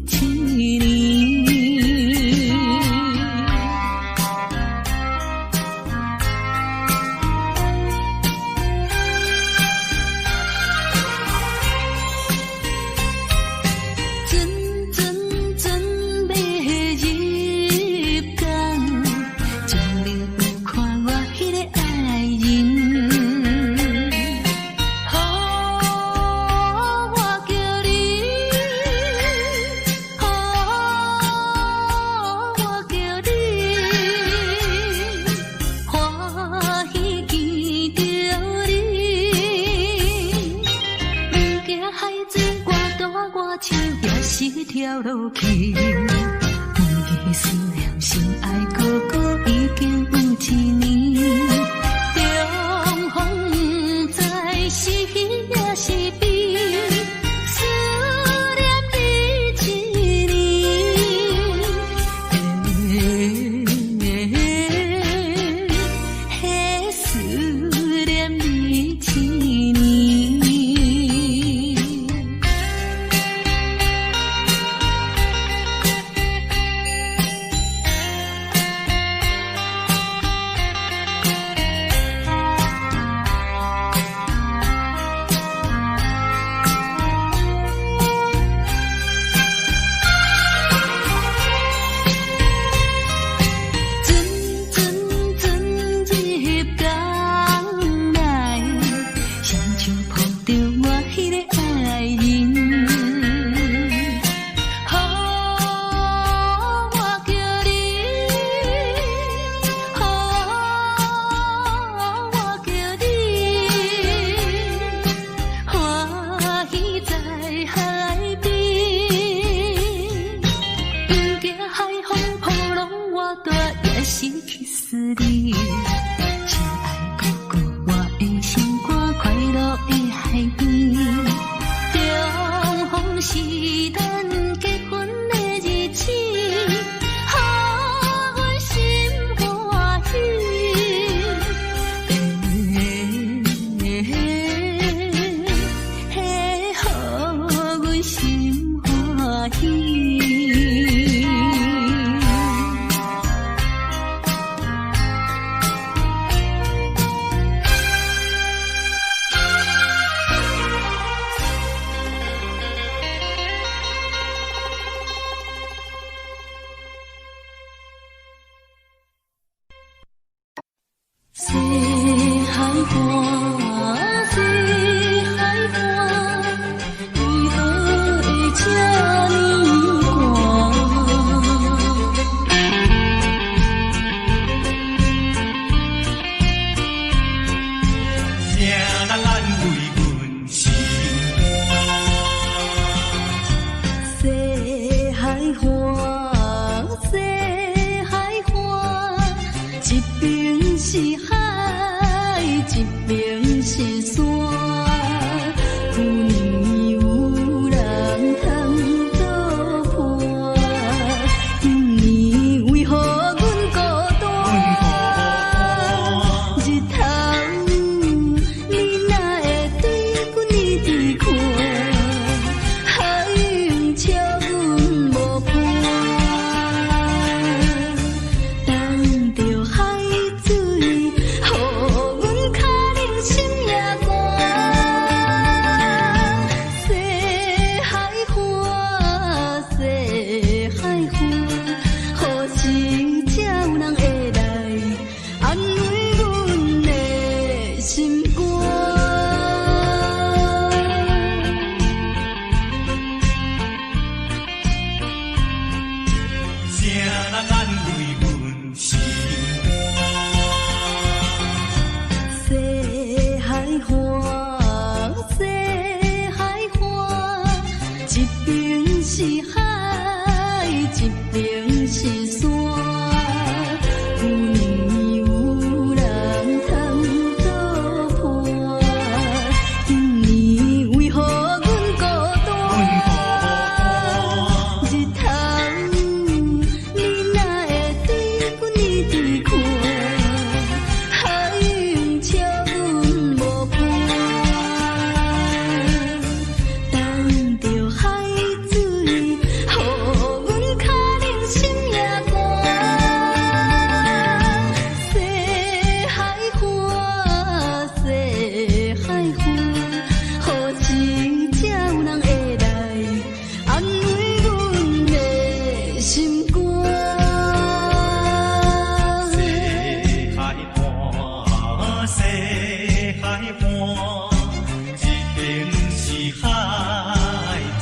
Speaker 3: 一年。
Speaker 1: 人安慰阮心
Speaker 3: 西海花，西海花，一边是海，一边是山。有年有人通作伴，今年为何阮孤单？日头你哪会对阮一直看？海涌笑阮无伴，等着海水，予阮脚冷心也寒。西海花，西海花，何时才有人会来安慰阮的心肝？
Speaker 1: 西海岸，西海岸，一边是海，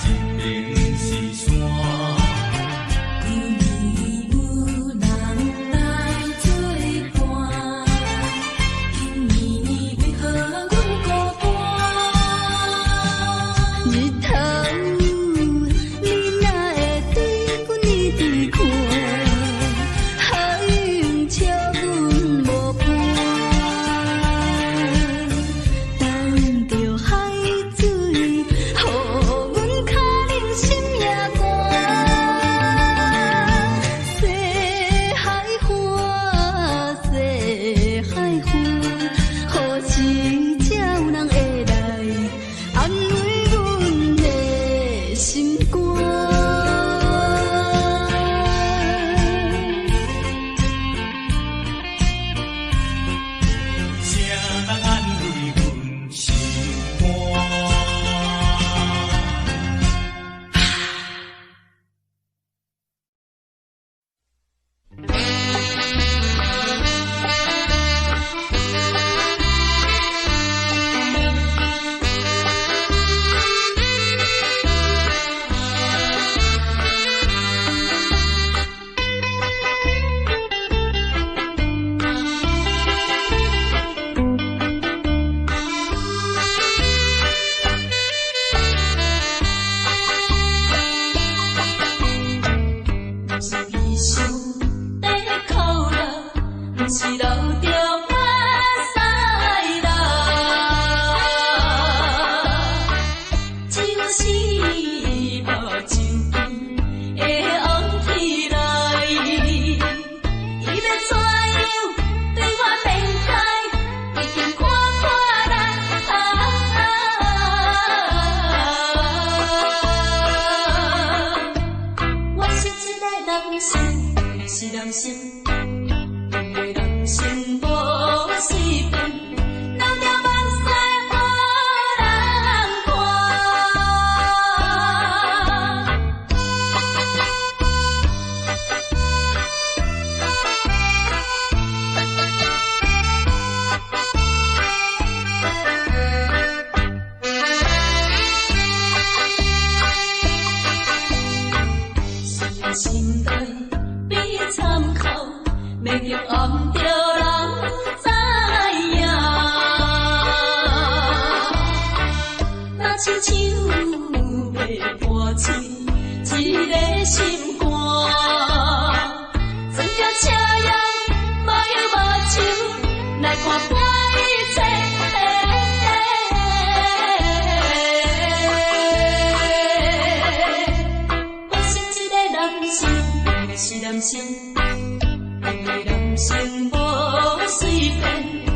Speaker 1: 一边是山。
Speaker 2: 有年有人来作伴，今年为何阮孤单？
Speaker 3: 日头你哪会对阮一直看？海涌笑阮无伴，等着海水，予阮脚冷心也寒。西海花，西海花，何时才有人会来安慰阮的心肝？
Speaker 1: 谁人安慰阮心肝？
Speaker 2: 是悲伤在哭泣，不是流着眼屎啦。就是目睭会红起来，伊要怎样对我面开，已经看来。我是一个男生，是男生，两个人生无水分，流着目屎予人看。心内比参考，要叫暗着人知影。若亲像要破碎一个心肝，装着车样无忧无愁，来看破一切。是男生，两个男生无随便。